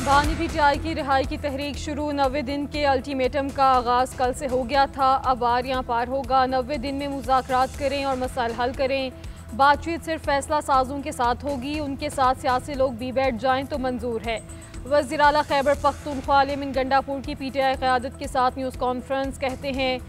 बानी पीटीआई की रिहाई की तहरीक शुरू। 90 दिन के अल्टीमेटम का आगाज़ कल से हो गया था, अब आरियां पार होगा। 90 दिन में मुज़ाकरात करें और मसाइल हल करें। बातचीत सिर्फ फैसला साजों के साथ होगी, उनके साथ सियासी लोग भी बैठ जाएं तो मंजूर है। वज़ीर आला खैबर पख्तूनख्वा अली गंडापुर की पीटीआई क़यादत के साथ न्यूज़ कॉन्फ्रेंस कहते हैं,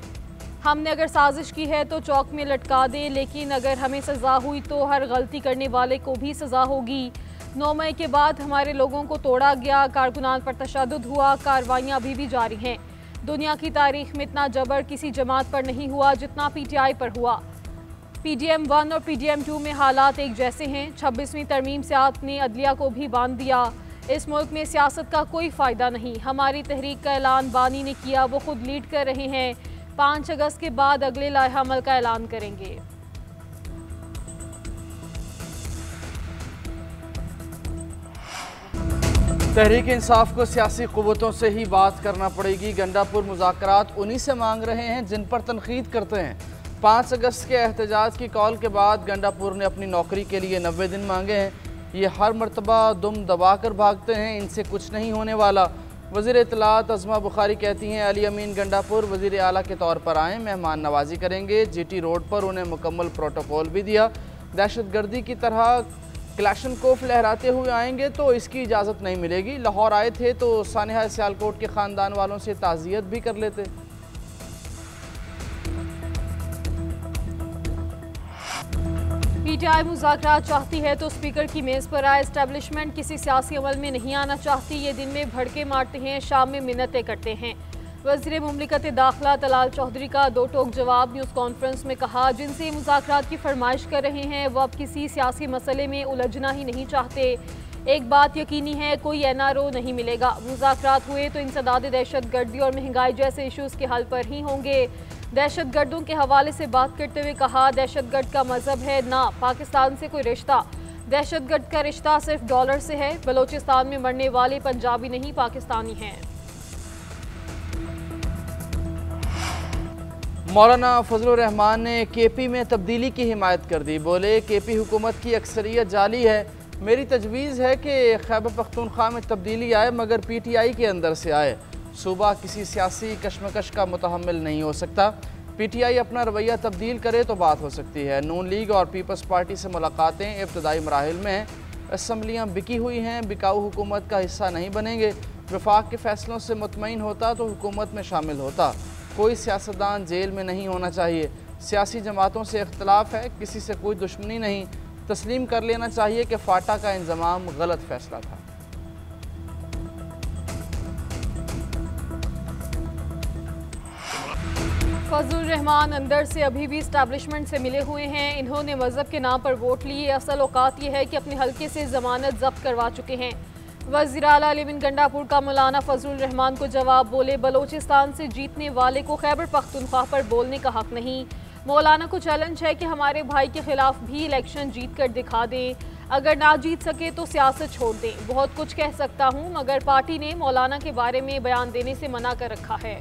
हमने अगर साजिश की है तो चौक में लटका दें, लेकिन अगर हमें सज़ा हुई तो हर गलती करने वाले को भी सज़ा होगी। 9 मई के बाद हमारे लोगों को तोड़ा गया, कारकुनान पर तशद्दुद हुआ, कार्रवाइयाँ अभी भी जारी हैं। दुनिया की तारीख में इतना जबर किसी जमात पर नहीं हुआ जितना पीटीआई पर हुआ। PDM 1 और PDM 2 में हालात एक जैसे हैं। 26वीं तरमीम से आपने अदलिया को भी बांध दिया। इस मुल्क में सियासत का कोई फ़ायदा नहीं। हमारी तहरीक का ऐलान बानी ने किया, वो खुद लीड कर रहे हैं। 5 अगस्त के बाद अगले लाइहा अमल का ऐलान करेंगे। तहरीक इंसाफ को सियासी क़ुव्वतों से ही बात करना पड़ेगी। गंडापुर मुज़ाकरात उन्हीं से मांग रहे हैं जिन पर तनकीद करते हैं। 5 अगस्त के एहतजाज की कॉल के बाद गंडापुर ने अपनी नौकरी के लिए 90 दिन मांगे हैं। ये हर मरतबा दुम दबा कर भागते हैं, इनसे कुछ नहीं होने वाला। वज़ीर इत्तलात अज़मा बुखारी कहती हैं, अली अमीन गंडापुर वज़ीर आला के तौर पर आएँ, मेहमान नवाजी करेंगे। GT रोड पर उन्हें मुकम्मल प्रोटोकॉल भी दिया। दहशतगर्दी की तरह क्लाशनकोफ लहराते हुए आएंगे तो इसकी इजाज़त नहीं मिलेगी। लाहौर आए थे तो सानिहा सियालकोट के ख़ानदान वालों से ताज़ियत भी कर लेते। पीटीआई मुज़ाकरात चाहती है तो स्पीकर की मेज़ पर आए। एस्टेब्लिशमेंट किसी सियासी अमल में नहीं आना चाहती। ये दिन में भड़के मारते हैं, शाम में मिन्नतें करते हैं। वज़ीर मुमलिकत दाखिला तलाल चौधरी का दो टोक जवाब। न्यूज़ कॉन्फ्रेंस में कहा, जिनसे मुज़ाकरात की फरमाइश कर रहे हैं वो अब किसी सियासी मसले में उलझना ही नहीं चाहते। एक बात यकीनी है, कोई NRO नहीं मिलेगा। मुज़ाकरात हुए तो इंसदाद दहशतगर्दी और महंगाई जैसे इशूज़ के हल पर ही होंगे। दहशतगर्दों के हवाले से बात करते हुए कहा, दहशतगर्द का मजहब है ना पाकिस्तान से कोई रिश्ता। दहशतगर्द का रिश्ता सिर्फ डॉलर से है। बलोचिस्तान में मरने वाले पंजाबी नहीं पाकिस्तानी हैं। मौलाना फजलुर रहमान ने KP में तब्दीली की हिमायत कर दी। बोले, KP हुकूमत की अक्सरियत जाली है। मेरी तजवीज़ है कि खैबर पख्तूनख्वा में तब्दीली आए मगर PTI के अंदर से आए। सूबा किसी सियासी कशमकश का मुतहम्मिल नहीं हो सकता। PTI अपना रवैया तब्दील करे तो बात हो सकती है। नून लीग और पीपल्स पार्टी से मुलाकातें इब्तदाई मराहिल में हैं। असम्बलियाँ बिकी हुई हैं, बिकाऊ हुकूमत का हिस्सा नहीं बनेंगे। वफाक के फैसलों से मुतमईन होता तो हुकूमत में शामिल होता। कोई सियासतदान जेल में नहीं होना चाहिए। सियासी जमातों से इख्तलाफ है, किसी से कोई दुश्मनी नहीं। तस्लीम कर लेना चाहिए कि फाटा का इंजमाम गलत फैसला था। फजलुर रहमान अंदर से अभी भी इस्टेब्लिशमेंट से मिले हुए हैं। इन्होंने मजहब के नाम पर वोट लिए। असल औकात ये है कि अपने हल्के से जमानत जब्त करवा चुके हैं। वज़ीर आला अली गंडापुर का मौलाना फजलुर रहमान को जवाब। बोले, बलोचिस्तान से जीतने वाले को खैबर पख्तूनख्वा पर बोलने का हक नहीं। मौलाना को चैलेंज है कि हमारे भाई के खिलाफ भी इलेक्शन जीत कर दिखा दें। अगर ना जीत सके तो सियासत छोड़ दें। बहुत कुछ कह सकता हूँ मगर पार्टी ने मौलाना के बारे में बयान देने से मना कर रखा है।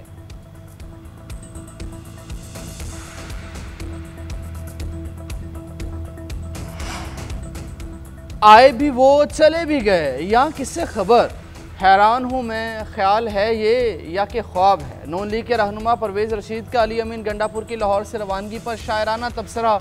आए भी वो चले भी गए, यहाँ किससे खबर। हैरान हूँ मैं, ख्याल है ये या कि ख्वाब है। नून लीग के रहनुमा परवेज़ रशीद का अली अमीन गंडापुर की लाहौर से रवानगी पर शायराना तबसरा।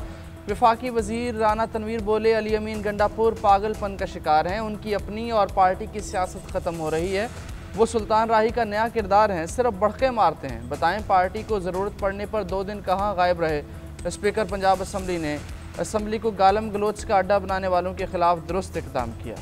वफाकी वज़ीर राना तनवीर बोले, अली अमीन गंडापुर पागलपन का शिकार हैं। उनकी अपनी और पार्टी की सियासत ख़त्म हो रही है। वो सुल्तान राही का नया किरदार हैं, सिर्फ बढ़के मारते हैं। बताएं पार्टी को ज़रूरत पड़ने पर 2 दिन कहाँ गायब रहे। स्पीकर पंजाब असम्बली ने असम्बली को गालम गलोच का अड्डा बनाने वालों के खिलाफ दुरुस्त इक़दाम किया।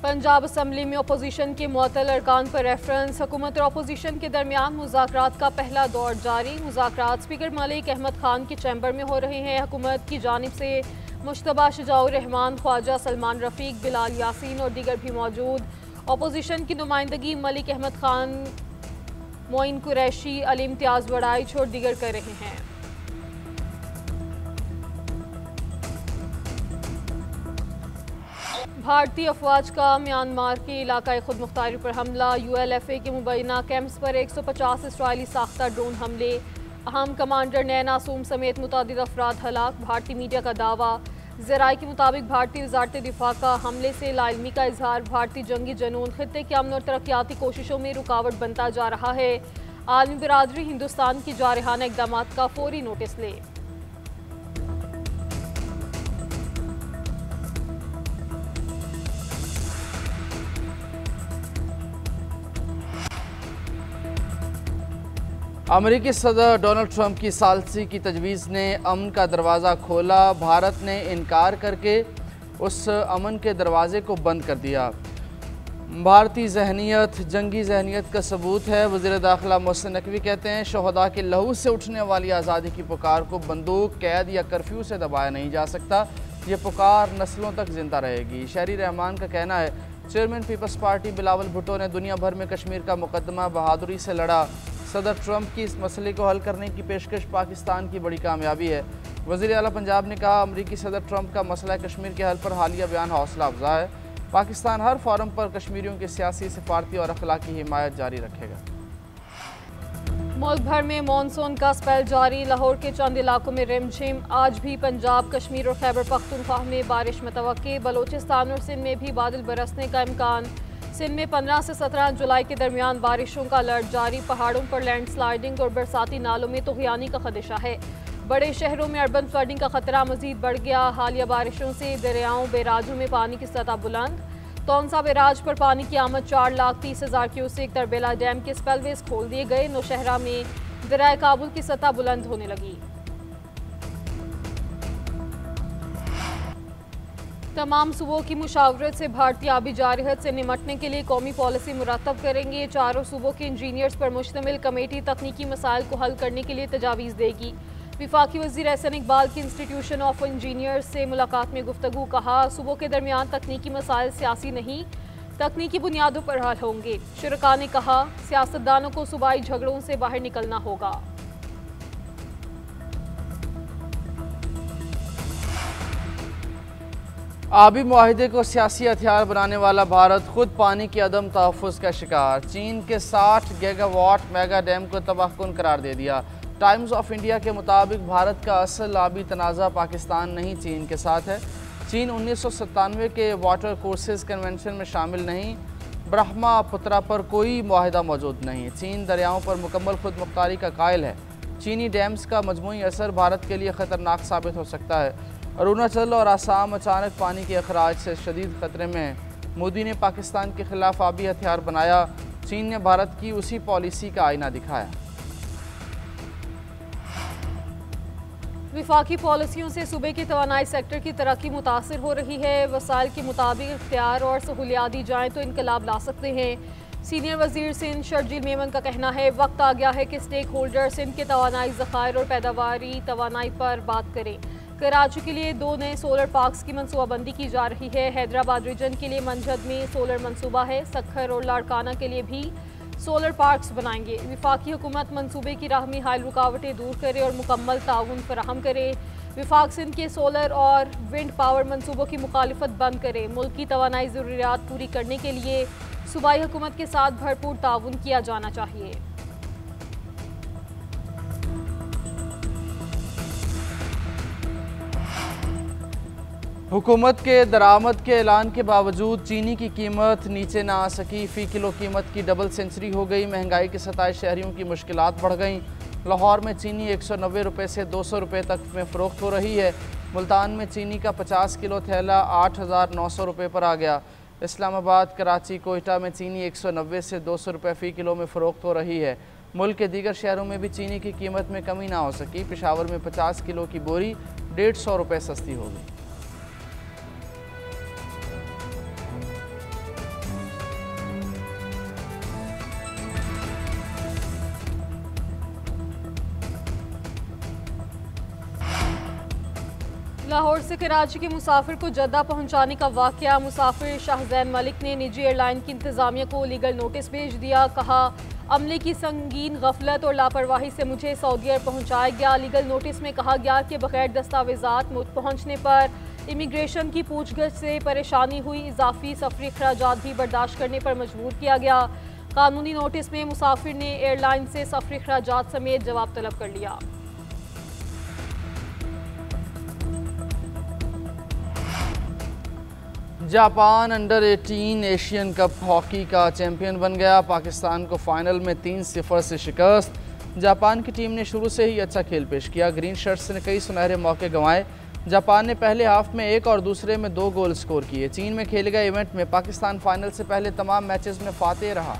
पंजाब असम्बली में अपोजिशन के मुअत्तल अरकान पर रेफरेंस। हुकूमत और अपोजिशन के दरमियान मुज़ाकरात का पहला दौर जारी। मुज़ाकरात स्पीकर मलिक अहमद खान के चैम्बर में हो रहे हैं। हुकूमत की जानिब से मुश्तबा शुजाउर रहमान, ख्वाजा सलमान रफ़ीक, बिलाल यासीन और दीगर भी मौजूद। अपोजिशन की नुमाइंदगी मलिक अहमद खान, मोइन कुरैशी, अली इम्तियाज़ वड़ाइच और दीगर कर रहे हैं। भारतीय अफवाज का म्यांमार के इलाका खुद मुख्तारी पर हमला। ULFA के मुबैना कैंप्स पर 150 इसराइली साख्ता ड्रोन हमले। अहम कमांडर नैना सूम समेत मुतादिद अफराद हलाक। भारतीय मीडिया का दावा, ज़राए के मुताबिक भारतीय वज़ारत दिफा का हमले से लाइलमी का इजहार भारतीय जंगी जनून खित्ते के अमन और तरक्याती कोशिशों में रुकावट बनता जा रहा है। आलमी बिरादरी हिंदुस्तान की जारहाना इक़दाम का फौरी नोटिस ले। अमेरिकी सदर डोनाल्ड ट्रंप की सालसी की तजवीज़ ने अमन का दरवाज़ा खोला। भारत ने इनकार करके उस अमन के दरवाज़े को बंद कर दिया। भारतीय जहनीत जंगी जहनीत का सबूत है। वज़ीर दाखिला मोहसिन नकवी कहते हैं शहदा के लहू से उठने वाली आज़ादी की पुकार को बंदूक, कैद या कर्फ्यू से दबाया नहीं जा सकता। ये पुकार नस्लों तक जिंदा रहेगी। शहरी रहमान का कहना है chairman peoples party Bilawal Bhutto ने दुनिया भर में कश्मीर का मुकदमा बहादुरी से लड़ा। सदर ट्रंप की इस मसले को हल करने की पेशकश पाकिस्तान की बड़ी कामयाबी है। वज़ीर आला पंजाब ने कहा अमरीकी सदर ट्रंप का मसला कश्मीर के हल पर हालिया बयान हौसला अफजा है। पाकिस्तान हर फोरम पर कश्मीरियों की सियासी, सिफारती और अखलाकी हिमायत जारी रखेगा। मुल्क भर में मानसून का स्पेल जारी। लाहौर के चंद इलाकों में रिमझिम। आज भी पंजाब, कश्मीर और खैबर पख्तूनख्वा में बारिश मुतवक्के। बलोचिस्तान और सिंध में भी बादल बरसने का इम्कान। सिंध में 15 से 17 जुलाई के दरमियान बारिशों का अलर्ट जारी। पहाड़ों पर लैंडस्लाइडिंग और बरसाती नालों में तूफ़ानी का खदशा है। बड़े शहरों में अर्बन फ्लडिंग का खतरा मजीद बढ़ गया। हालिया बारिशों से दरियाओं बैराजों में पानी की सतह बुलंद। तौनसा बैराज पर पानी की आमद 4,30,000 क्यूसेक। तरबेला डैम के स्पेलवेज खोल दिए गए। नौशहरा में दरियाए काबुल की सतह बुलंद होने लगी। तमाम सूबों की मुशावरत से भारतीय आबी जारहत से निमटने के लिए कौमी पॉलिसी मुरतब करेंगे। चारों सूबों के इंजीनियर्स पर मुश्तमिल कमेटी तकनीकी मसाइल को हल करने के लिए तजावीज़ देगी। विफाकी वज़ीर एहसन इकबाल की इंस्टीट्यूशन ऑफ इंजीनियर्स से मुलाकात में गुफ्तगू। कहा सूबों के दरमियान तकनीकी मसाइल सियासी नहीं तकनीकी बुनियादों पर हल होंगे। शुरका ने कहा सियासतदानों को सूबाई झगड़ों से बाहर निकलना होगा। आबी मुआहिदे को सियासी हथियार बनाने वाला भारत खुद पानी के अदम तहफ़्फ़ुज़ का शिकार। चीन के 60 गीगावाट मेगा डैम को तबाहकुन करार दे दिया। टाइम्स ऑफ इंडिया के मुताबिक भारत का असल आबी तनाज़ा पाकिस्तान नहीं चीन के साथ है। चीन 1997 के वाटर कोर्सेज कन्वेंशन में शामिल नहीं। ब्रह्मपुत्रा पर कोई मुआहिदा मौजूद नहीं। चीन दरियाओं पर मुकम्मल खुद मुख्तारी का कायल है। चीनी डैम्स का मजमूई असर भारत के लिए ख़तरनाक साबित हो सकता है। अरुणाचल और आसाम अचानक पानी के अखराज से शदीद ख़तरे में हैं। मोदी ने पाकिस्तान के खिलाफ आबी हथियार बनाया। चीन ने भारत की उसी पॉलिसी का आईना दिखाया। विफाकी पॉलिसियों से सूबे के तवानाई सेक्टर की तरक्की मुतासर हो रही है। वसाइल के मुताबिक इख्तियार और सहूलियात दी जाएँ तो इनकलाब ला सकते हैं। सीनियर वजीर सिंध शर्जील मेमन का कहना है वक्त आ गया है कि स्टेक होल्डर सिंध के तवानाई ज़खायर और पैदावारी तवानाई पर बात करें। कराची के लिए 2 नए सोलर पार्क्स की मनसूबाबंदी की जा रही है। हैदराबाद रीजन के लिए मंजद में सोलर मनसूबा है। सखर और लाड़काना के लिए भी सोलर पार्क्स बनाएंगे। विफाकी हुकूमत मनसूबे की राह में हाल रुकावटें दूर करे और मुकम्मल ताउन फराहम करे। विफाक सिंध के सोलर और विंड पावर मनसूबों की मुखालिफत बंद करे। मुल्क की तवानाई ज़रूरियात पूरी करने के लिए सूबाई हुकूमत के साथ भरपूर ताउन किया जाना चाहिए। हुकूमत के दरामद के ऐलान के बावजूद चीनी की कीमत नीचे ना आ सकी। फ़ी किलो कीमत की डबल सेंचुरी हो गई। महंगाई के सताए शहरियों की मुश्किलात बढ़ गईं। लाहौर में चीनी 190 रुपये से 200 रुपये तक में फ़रोख्त हो रही है। मुल्तान में चीनी का 50 किलो थैला 8,900 रुपये पर आ गया। इस्लामाबाद, कराची, कोयटा में चीनी 190 से 200 रुपये फ़ी किलो में फ़रोख्त हो रही है। मुल्क के दीगर शहरों में भी चीनी की कीमत में कमी ना हो सकी। पेशावर में 50 किलो की बोरी 150 रुपये सस्ती हो गई। लाहौर से कराची के मुसाफिर को जद्दा पहुंचाने का वाकया। मुसाफिर शाहजैन मलिक ने निजी एयरलाइन की इंतजामिया को लीगल नोटिस भेज दिया। कहा अमले की संगीन गफलत और लापरवाही से मुझे सऊदी अरब पहुंचाया गया। लीगल नोटिस में कहा गया कि बगैर दस्तावेजात मुल्क पहुंचने पर इमिग्रेशन की पूछगछ से परेशानी हुई। इजाफी सफरी अखराजात भी बर्दाश्त करने पर मजबूर किया गया। कानूनी नोटिस में मुसाफिर ने एयरलाइन से सफरी अखराजात समेत जवाब तलब कर लिया। Japan under 18 Asian cup hockey का चैंपियन बन गया। पाकिस्तान को फाइनल में 3-0 से शिकस्त। जापान की टीम ने शुरू से ही अच्छा खेल पेश किया। ग्रीन शर्ट्स ने कई सुनहरे मौके गंवाए। जापान ने पहले हाफ में 1 और दूसरे में 2 गोल स्कोर किए। चीन में खेले गए इवेंट में पाकिस्तान फाइनल से पहले तमाम मैचेस में फातेह रहा।